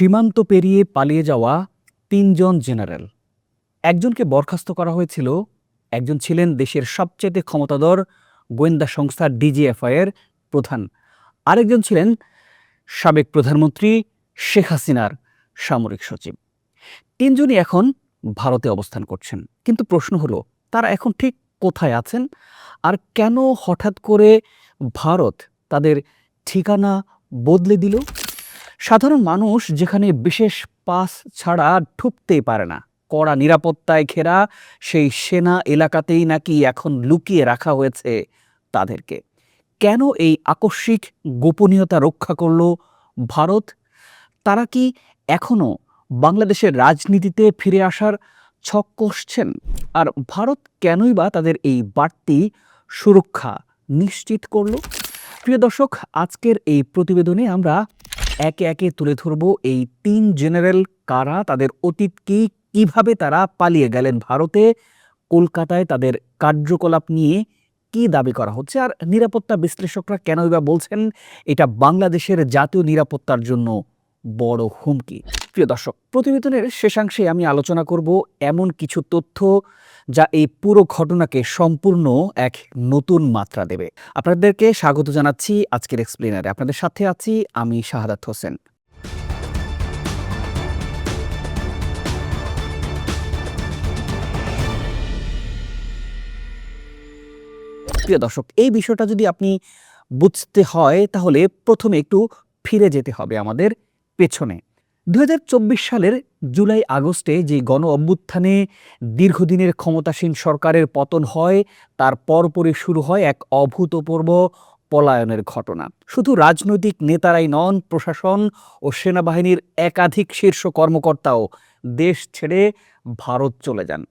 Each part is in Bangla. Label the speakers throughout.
Speaker 1: সীমান্ত পেরিয়ে পালিয়ে যাওয়া ৩ জন জেনারেল। একজনকে বরখাস্ত করা হয়েছিল, একজন ছিলেন দেশের সবচেয়ে ক্ষমতাধর গোয়েন্দা সংস্থা ডিজিএফআই এর প্রধান, আরেকজন ছিলেন সাবেক প্রধানমন্ত্রী শেখ হাসিনার সামরিক সচিব। ৩ জনই এখন ভারতে অবস্থান করছেন। কিন্তু প্রশ্ন হলো, তারা এখন ঠিক কোথায় আছেন? আর কেন হঠাৎ করে ভারত তাদের ঠিকানা বদলে দিল? সাধারণ মানুষ যেখানে বিশেষ পাস ছাড়া ঢুকতেই পারে না, কড়া নিরাপত্তায় ঘেরা সেই সেনা এলাকাতেই নাকি এখন লুকিয়ে রাখা হয়েছে তাদেরকে। কেন এই আকস্মিক গোপনীয়তা রক্ষা করল ভারত? তারা কি এখনো বাংলাদেশের রাজনীতিতে ফিরে আসার ছক কষছেন? আর ভারত কেনই বা তাদের এই বাড়তি সুরক্ষা নিশ্চিত করল? প্রিয় দর্শক, আজকের এই প্রতিবেদনে আমরা একে একে তুলে ধরব এই ৩ জেনারেল কারা, তাদের অতীত কি, কিভাবে তারা পালিয়ে গেলেন ভারতে, কলকাতায় তাদের কার্যকলাপ নিয়ে কি দাবি করা হচ্ছে, আর নিরাপত্তা বিশ্লেষকরা কেনই বা বলছেন এটা বাংলাদেশের জাতীয় নিরাপত্তার জন্য বড় হুমকি। প্রিয় দর্শক, প্রতিবেদনের শেষাংশে আমি আলোচনা করব এমন কিছু তথ্য যা এই পুরো ঘটনাকে সম্পূর্ণ এক নতুন মাত্রা দেবে। আপনাদেরকে স্বাগত জানাচ্ছি আজকের এক্সপ্লেনারে। আপনাদের সাথে আছি আমি শাহাদাত হোসেন। প্রিয় দর্শক, এই বিষয়টা যদি আপনি বুঝতে হয় তাহলে প্রথমে একটু ফিরে যেতে হবে আমাদের পেছনে। ২০২৪ সালের জুলাই আগস্টে যে গণ অভ্যুত্থানে দীর্ঘদিনের ক্ষমতাসীন সরকারের পতন হয়, তার পরপরই শুরু হয় এক অভূতপূর্ব পলায়নের ঘটনা। শুধু রাজনৈতিক নেতারাই নন, প্রশাসন ও সেনাবাহিনীর একাধিক শীর্ষ কর্মকর্তাও দেশ ছেড়ে ভারত চলে যান।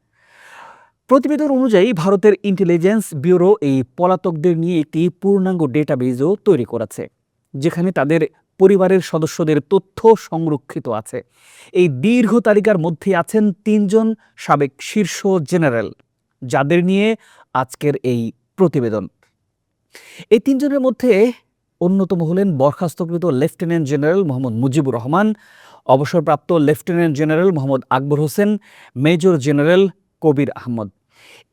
Speaker 1: প্রতিবেদন অনুযায়ী ভারতের ইন্টেলিজেন্স ব্যুরো এই পলাতকদের নিয়ে একটি পূর্ণাঙ্গ ডেটাবেজও তৈরি করেছে, যেখানে তাদের পরিবারের সদস্যদের তথ্য সংরক্ষিত আছে। এই দীর্ঘ তালিকার মধ্যে আছেন ৩ জন সাবেক শীর্ষ জেনারেল, যাদের নিয়ে আজকের এই প্রতিবেদন। এই ৩ জনের মধ্যে অন্যতম হলেন বরখাস্তকৃত লেফটেন্যান্ট জেনারেল মোহাম্মদ মুজিবুর রহমান, অবসরপ্রাপ্ত lieutenant general Mohammad Akbar Hossain, major general কবির আহমদ।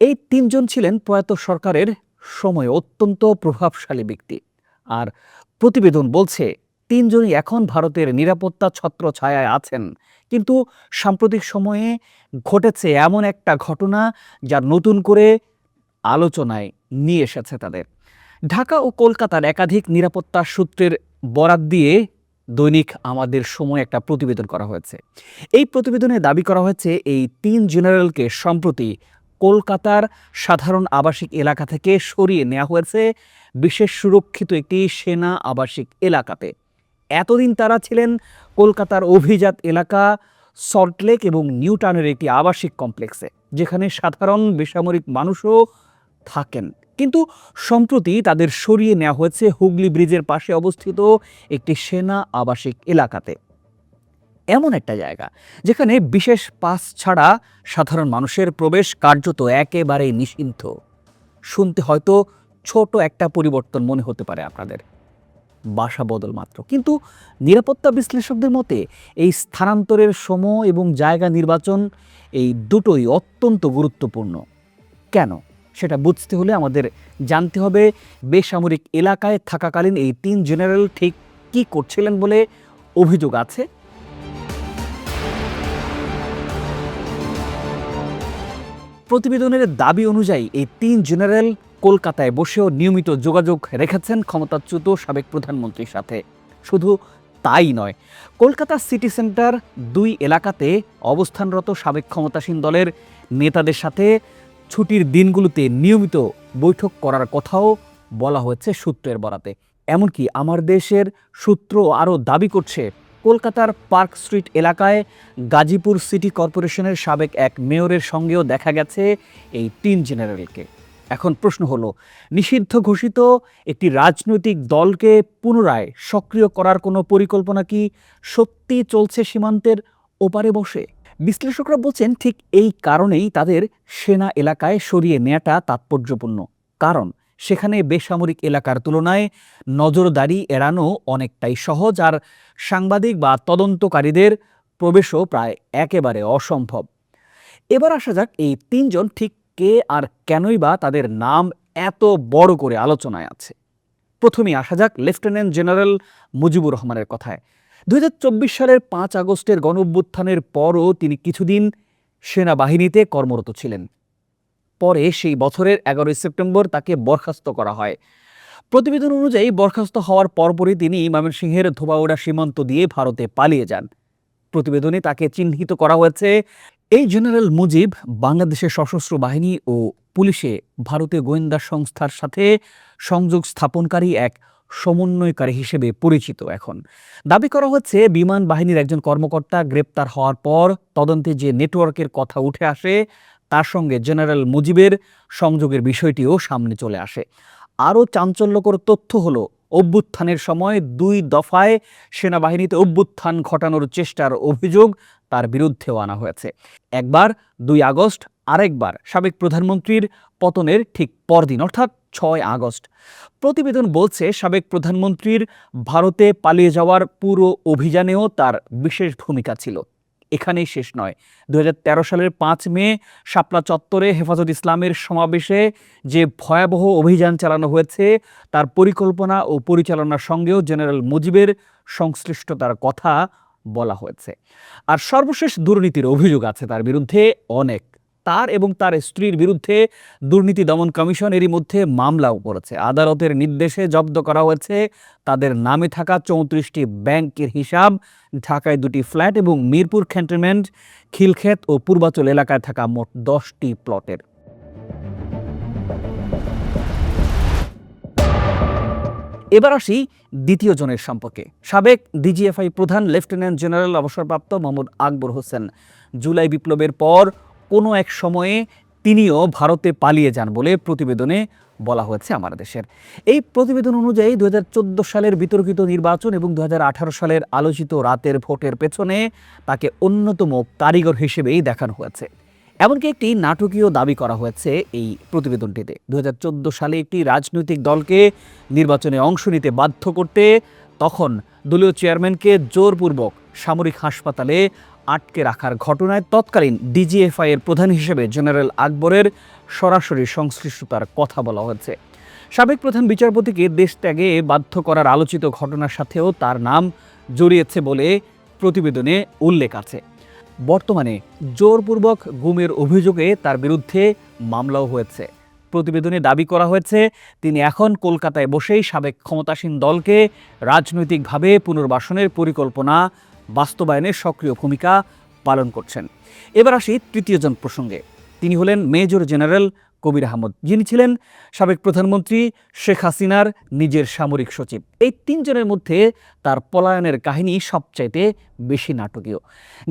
Speaker 1: এই ৩ জন ছিলেন প্রয়াত সরকারের সময়ে অত্যন্ত প্রভাবশালী ব্যক্তি। আর প্রতিবেদন বলছে ৩ জনই এখন ভারতের নিরাপত্তা ছত্রছায়ায় আছেন। কিন্তু সাম্প্রতিক সময়ে ঘটেছে এমন একটা ঘটনা যা নতুন করে আলোচনায় নিয়ে এসেছে তাদের। ঢাকা ও কলকাতার একাধিক নিরাপত্তা সূত্রের বরাত দিয়ে দৈনিক আমাদের সময় একটা প্রতিবেদন করা হয়েছে। এই প্রতিবেদনে দাবি করা হয়েছে এই ৩ জেনারেলকে সম্প্রতি কলকাতার সাধারণ আবাসিক এলাকা থেকে সরিয়ে নেওয়া হয়েছে বিশেষ সুরক্ষিত একটি সেনা আবাসিক এলাকাতে। এতদিন তারা ছিলেন কলকাতার অভিজাত এলাকা সল্টলেক এবং নিউ টাউনের একটি আবাসিক কমপ্লেক্সে, যেখানে সাধারণ বেসামরিক মানুষও থাকেন। কিন্তু সম্প্রতি তাদের সরিয়ে নেওয়া হয়েছে হুগলি ব্রিজের পাশে অবস্থিত একটি সেনা আবাসিক এলাকাতে, এমন একটা জায়গা যেখানে বিশেষ পাস ছাড়া সাধারণ মানুষের প্রবেশ কার্যত একেবারেই নিষিদ্ধ। শুনতে হয়তো ছোট একটা পরিবর্তন মনে হতে পারে আপনাদের, বাসা বদল মাত্র, কিন্তু নিরাপত্তা বিশ্লেষকদের মতে এই স্থানান্তরের সময় এবং জায়গা নির্বাচন এই দুটোই অত্যন্ত গুরুত্বপূর্ণ। কেন সেটা বুঝতে হলে আমাদের জানতে হবে বেসামরিক এলাকায় থাকাকালীন এই ৩ জেনারেল ঠিক কী করছিলেন বলে অভিযোগ আছে। প্রতিবেদনের দাবি অনুযায়ী এই ৩ জেনারেল কলকাতায় বসেও নিয়মিত যোগাযোগ রেখেছেন ক্ষমতাচ্যুত সাবেক প্রধানমন্ত্রীর সাথে। শুধু তাই নয়, কলকাতা সিটি সেন্টার ২ এলাকাতে অবস্থানরত সাবেক ক্ষমতাসীন দলের নেতাদের সাথে ছুটির দিনগুলোতে নিয়মিত বৈঠক করার কথাও বলা হয়েছে সূত্রের বরাতে। এমনকি আমার দেশের সূত্র আরও দাবি করছে কলকাতার পার্ক স্ট্রিট এলাকায় গাজীপুর সিটি কর্পোরেশনের সাবেক এক মেয়রের সঙ্গেও দেখা গেছে এই ৩ জেনারেলকে। এখন প্রশ্ন হলো, নিষিদ্ধ ঘোষিত একটি রাজনৈতিক দলকে পুনরায় সক্রিয় করার কোনো পরিকল্পনা কি সত্যি চলছে সীমান্তের ওপারে বসে? বিশ্লেষকরা বলছেন ঠিক এই কারণেই তাদের সেনা এলাকায় সরিয়ে নেওয়াটা তাৎপর্যপূর্ণ। কারণ সেখানে বেসামরিক এলাকার তুলনায় নজরদারি এড়ানো অনেকটাই সহজ, আর সাংবাদিক বা তদন্তকারীদের প্রবেশও প্রায় একেবারে অসম্ভব। এবার আসা যাক এই তিনজন ঠিক কে আর কেনই বা তাদের নাম এত বড় করে আলোচনায় আছে। প্রথমেই আসা যাক লেফটেন্যান্ট জেনারেল মুজিবুর রহমানের কথায়। ২০২৪ সালের ৫ আগস্টের গণঅভ্যুত্থানের পরও তিনি কিছুদিন সেনাবাহিনীতে কর্মরত ছিলেন। পরে সেই বছরের ১১ সেপ্টেম্বর তাকে বরখাস্ত করা হয়। প্রতিবেদন অনুযায়ী বরখাস্ত হওয়ার পরপরই তিনি ময়মনসিংহের ধোবাউড়া সীমান্ত দিয়ে ভারতে পালিয়ে যান। প্রতিবেদনে তাকে চিহ্নিত করা হয়েছে, এই জেনারেল মুজিব বাংলাদেশের সশস্ত্র বাহিনী ও পুলিশে ভারতীয় গোয়েন্দা সংস্থার সাথে সংযোগ স্থাপনকারী এক সমন্বয়কারী হিসেবে পরিচিত। এখন দাবি করা হচ্ছে বিমান বাহিনীর একজন কর্মকর্তা গ্রেপ্তার হওয়ার পর তদন্তে যে নেটওয়ার্কের কথা উঠে আসে তার সঙ্গে জেনারেল মুজিবের সংযোগের বিষয়টিও সামনে চলে আসে। আরও চাঞ্চল্যকর তথ্য হলো, অভ্যুত্থানের সময় ২ দফায় সেনাবাহিনীতে অভ্যুত্থান ঘটানোর চেষ্টার অভিযোগ তার বিরুদ্ধেও আনা হয়েছে। একবার ২ আগস্ট, আরেকবার সাবেক প্রধানমন্ত্রীর পতনের ঠিক পরদিন অর্থাৎ ৬ আগস্ট। প্রতিবেদন বলছে সাবেক প্রধানমন্ত্রীর ভারতে পালিয়ে যাওয়ার পুরো অভিযানেও তার বিশেষ ভূমিকা ছিল। এখানেই শেষ নয়। ২০১৩ সালের ৫ মে শাপলা চত্বরে হেফাজত ইসলামের সমাবেশে যে ভয়াবহ অভিযান চালানো হয়েছে তার পরিকল্পনা ও পরিচালনার সঙ্গেও জেনারেল মুজিবের সংশ্লিষ্টতার কথা বলা হয়েছে। আর সর্বশেষ দুর্নীতির অভিযোগ আছে তার বিরুদ্ধে অনেক। তার এবং তার স্ত্রীর বিরুদ্ধে দুর্নীতি দমন কমিশন এরই মধ্যে মামলাও করেছে। আদালতের নির্দেশে জব্দ করা হয়েছে তাদের নামে থাকা ৩৪টি ব্যাংকের হিসাব, ঢাকায় ২টি ফ্ল্যাট এবং মিরপুর ক্যান্টনমেন্ট, খিলক্ষেত ও পূর্বাচল এলাকায় থাকা মোট ১০টি প্লটের। এবার আসি দ্বিতীয় জনের সম্পর্কে। সাবেক ডিজিএফআই প্রধান লেফটেন্যান্ট জেনারেল অবসরপ্রাপ্ত মোহাম্মদ আকবর হোসেন। জুলাই বিপ্লবের পর কোনো এক সময়ে তিনিও ভারতে পালিয়ে যান বলে প্রতিবেদনে বলা হয়েছে আমার দেশের। এই প্রতিবেদন অনুযায়ী ২০১৪ সালের বিতর্কিত নির্বাচন এবং ২০১৮ সালের আলোচিত রাতের ভোটের পেছনে তাকে অন্যতম কারিগর হিসেবেই দেখানো হয়েছে। এমনকি একটি নাটকীয় দাবি করা হয়েছে এই প্রতিবেদনটিতে। ২০১৪ সালে একটি রাজনৈতিক দলকে নির্বাচনে অংশ নিতে বাধ্য করতে তখন দলীয় চেয়ারম্যানকে জোরপূর্বক সামরিক হাসপাতালে আটকে রাখার ঘটনায় তৎকালীন ডিজিএফআই এর প্রধান হিসেবে জেনারেল আকবরের সরাসরি সংশ্লিষ্টতার কথা বলা হয়েছে। সাবেক প্রধান বিচারপতিকে দেশ ত্যাগে বাধ্য করার আলোচিত ঘটনার সাথেও তার নাম জড়িয়েছে বলে প্রতিবেদনে উল্লেখ আছে। বর্তমানে জোরপূর্বক গুমের অভিযোগে তার বিরুদ্ধে মামলাও হয়েছে। প্রতিবেদনে দাবি করা হয়েছে তিনি এখন কলকাতায় বসেই সাবেক ক্ষমতাসীন দলকে রাজনৈতিকভাবে পুনর্বাসনের পরিকল্পনা বাস্তবায়নের সক্রিয় ভূমিকা পালন করছেন। এবার আসি তৃতীয় জন প্রসঙ্গে। তিনি হলেন মেজর জেনারেল কবির আহমদ, যিনি ছিলেন সাবেক প্রধানমন্ত্রী শেখ হাসিনার নিজের সামরিক সচিব। এই তিনজনের মধ্যে তার পলায়নের কাহিনী সবচাইতে বেশি নাটকীয়।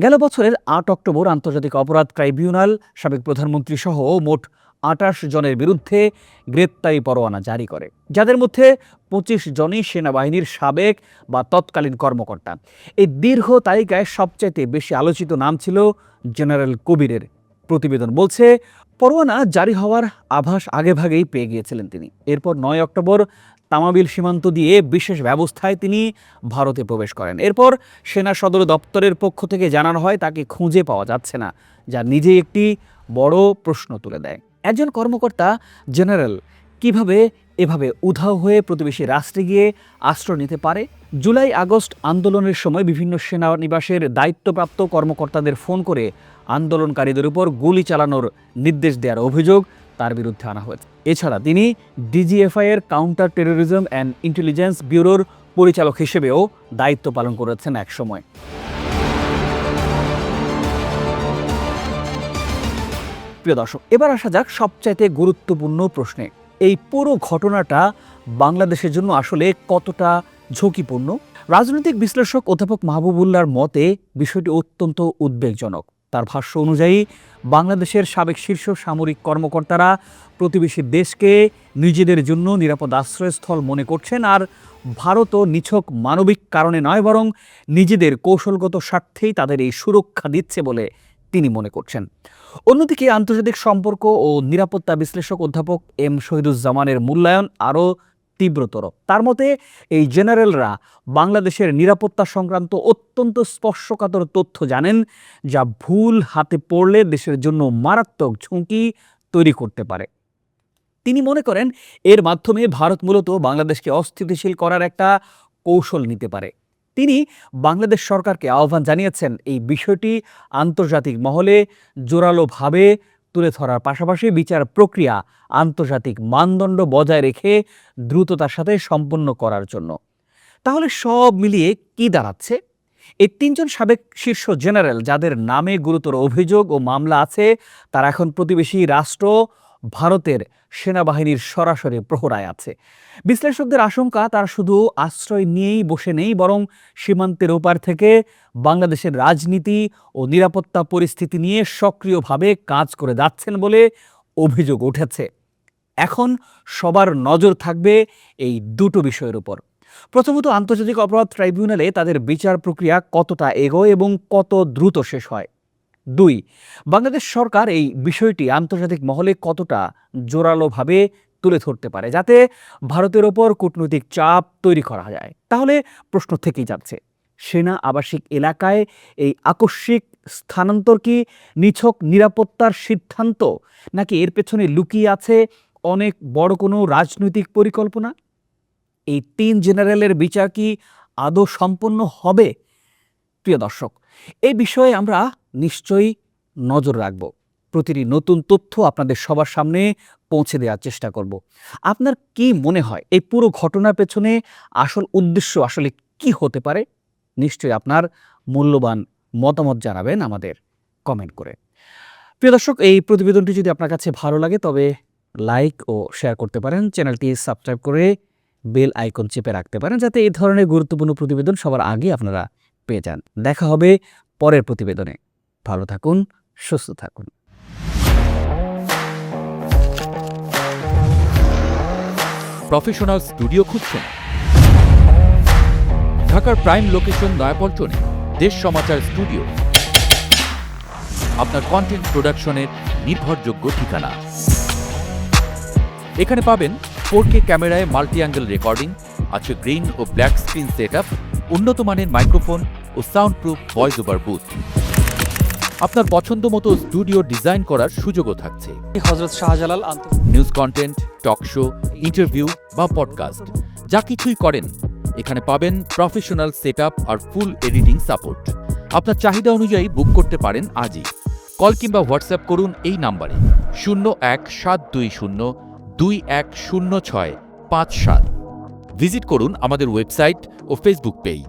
Speaker 1: গেল বছরের ৮ অক্টোবর আন্তর্জাতিক অপরাধ ট্রাইব্যুনাল সাবেক প্রধানমন্ত্রী সহ মোট ২৮ জনের বিরুদ্ধে গ্রেপ্তারি পরোয়ানা জারি করে, যাদের মধ্যে ২৫ জনই সেনাবাহিনীর সাবেক বা তৎকালীন কর্মকর্তা। এই দীর্ঘ তালিকায় সবচাইতে বেশি আলোচিত নাম ছিল জেনারেল কবিরের। প্রতিবেদন বলছে পরোয়ানা জারি হওয়ার আভাস আগেভাগেই পেয়ে গিয়েছিলেন তিনি। এরপর ৯ অক্টোবর তামাবিল সীমান্ত দিয়ে বিশেষ ব্যবস্থায় তিনি ভারতে প্রবেশ করেন। এরপর সেনা সদর দপ্তরের পক্ষ থেকে জানানো হয় তাকে খুঁজে পাওয়া যাচ্ছে না, যা নিজেই একটি বড় প্রশ্ন তুলে দেয়। একজন কর্মকর্তা জেনারেল কিভাবে এভাবে উধাও হয়ে প্রতিবেশী রাষ্ট্রে গিয়ে আশ্রয় নিতে পারে? জুলাই আগস্ট আন্দোলনের সময় বিভিন্ন সেনানিবাসের দায়িত্বপ্রাপ্ত কর্মকর্তাদের ফোন করে আন্দোলনকারীদের উপর গুলি চালানোর নির্দেশ দেওয়ার অভিযোগ তার বিরুদ্ধে আনা হয়েছে। এছাড়া তিনি ডিজিএফআই এর কাউন্টার টেরোরিজম অ্যান্ড ইন্টেলিজেন্স ব্যুরোর পরিচালক হিসেবেও দায়িত্ব পালন করেছেন একসময়। প্রিয় দর্শক, এবার আসা যাক সবচাইতে গুরুত্বপূর্ণ প্রশ্নে। এই পুরো ঘটনাটা বাংলাদেশের জন্য আসলে কতটা ঝুঁকিপূর্ণ? রাজনৈতিক বিশ্লেষক অধ্যাপক মাহবুবুল্লাহর মতে বিষয়টি অত্যন্ত উদ্বেগজনক। তার ভাষ্য অনুযায়ী বাংলাদেশের সাবেক শীর্ষ সামরিক কর্মকর্তারা প্রতিবেশী দেশকে নিজেদের জন্য নিরাপদ আশ্রয়স্থল মনে করছেন, আর ভারতও নিছক মানবিক কারণে নয় বরং নিজেদের কৌশলগত স্বার্থেই তাদের এই সুরক্ষা দিচ্ছে বলে তিনি মনে করছেন। অন্যদিকে আন্তর্জাতিক সম্পর্ক ও নিরাপত্তা বিশ্লেষক অধ্যাপক এম শহীদুজ্জামানের মূল্যায়ন আরও তীব্রতর। তার মতে এই জেনারেলরা বাংলাদেশের নিরাপত্তা সংক্রান্ত অত্যন্ত স্পর্শকাতর তথ্য জানেন, যা ভুল হাতে পড়লে দেশের জন্য মারাত্মক ঝুঁকি তৈরি করতে পারে। তিনি মনে করেন এর মাধ্যমে ভারত মূলত বাংলাদেশকে অস্থিতিশীল করার একটা কৌশল নিতে পারে। তিনি বাংলাদেশ সরকারকে আহ্বান জানিয়েছেন এই বিষয়টি আন্তর্জাতিক মহলে জোরালোভাবে তুলে ধরার পাশাপাশি বিচার প্রক্রিয়া আন্তর্জাতিক মানদণ্ড বজায় রেখে দ্রুততার সাথে সম্পন্ন করার জন্য। তাহলে সব মিলিয়ে কি দাঁড়াচ্ছে? এই তিনজন সাবেক শীর্ষ জেনারেল যাদের নামে গুরুতর অভিযোগ ও মামলা আছে, তারা এখন প্রতিবেশী রাষ্ট্র ভারতের সেনাবাহিনীর সরাসরি প্রহরায় আছে। বিশ্লেষকদের আশঙ্কা তারা শুধু আশ্রয় নিয়েই বসে নেই, বরং সীমান্তের ওপার থেকে বাংলাদেশের রাজনীতি ও নিরাপত্তা পরিস্থিতি নিয়ে সক্রিয়ভাবে কাজ করে যাচ্ছেন বলে অভিযোগ উঠেছে। এখন সবার নজর থাকবে এই দুটো বিষয়ের উপর। প্রথমত, আন্তর্জাতিক অপরাধ ট্রাইব্যুনালে তাদের বিচার প্রক্রিয়া কতটা এগোয় এবং কত দ্রুত শেষ হয়। 2, বাংলাদেশ সরকার এই বিষয়টি আন্তর্জাতিক মহলে কতটা জোরালোভাবে তুলে ধরতে পারে, যাতে ভারতের ওপর কূটনৈতিক চাপ তৈরি করা যায়। তাহলে প্রশ্ন থেকেই যাচ্ছে, সেনা আবাসিক এলাকায় এই আকস্মিক স্থানান্তর কি নিছক নিরাপত্তার সিদ্ধান্ত, নাকি এর পেছনে লুকিয়ে আছে অনেক বড় কোনো রাজনৈতিক পরিকল্পনা? এই 3 জেনারেলের বিচার কি আদৌ সম্পন্ন হবে? প্রিয় দর্শক, এই বিষয়ে আমরা নিশ্চয়ই নজর রাখব। প্রতিটি নতুন তথ্য আপনাদের সবার সামনে পৌঁছে দেওয়ার চেষ্টা করব। আপনার কি মনে হয় এই পুরো ঘটনার পেছনে আসল উদ্দেশ্য আসলে কি হতে পারে? নিশ্চয়ই আপনার মূল্যবান মতামত জানাবেন আমাদের কমেন্ট করে। প্রিয় দর্শক, এই প্রতিবেদনটি যদি আপনার কাছে ভালো লাগে তবে লাইক ও শেয়ার করতে পারেন। চ্যানেলটি সাবস্ক্রাইব করে বেল আইকন চেপে রাখতে পারেন, যাতে এই ধরনের গুরুত্বপূর্ণ প্রতিবেদন সবার আগে আপনারা পেয়ে যান। দেখা হবে পরের প্রতিবেদনে। ভালো থাকুন, সুস্থ থাকুন।
Speaker 2: প্রফেশনাল স্টুডিও খুঁজছেন? ঢাকার প্রাইম লোকেশন নয়াপল্টনে দেশ সমাচার স্টুডিও আপনার কন্টেন্ট প্রোডাকশনের নির্ভরযোগ্য ঠিকানা। এখানে পাবেন 4K ক্যামেরায় মাল্টি অ্যাঙ্গেল রেকর্ডিং, আছে গ্রিন ও ব্ল্যাক স্ক্রিন সেটআপ, উন্নত মানের মাইক্রোফোন ও sound proof voice over booth. আপনার পছন্দ মতো স্টুডিও ডিজাইন করার সুযোগও থাকছে।
Speaker 3: Hazrat Shahjalal
Speaker 2: news content, talk show, interview বা পডকাস্ট, যা কিছুই করেন এখানে পাবেন প্রফেশনাল সেটআপ আর ফুল এডিটিং সাপোর্ট। আপনার চাহিদা অনুযায়ী বুক করতে পারেন আজই। কল কিংবা হোয়াটসঅ্যাপ করুন এই নাম্বারে 017202106557। ভিজিট করুন আমাদের ওয়েবসাইট ও ফেসবুক পেজ।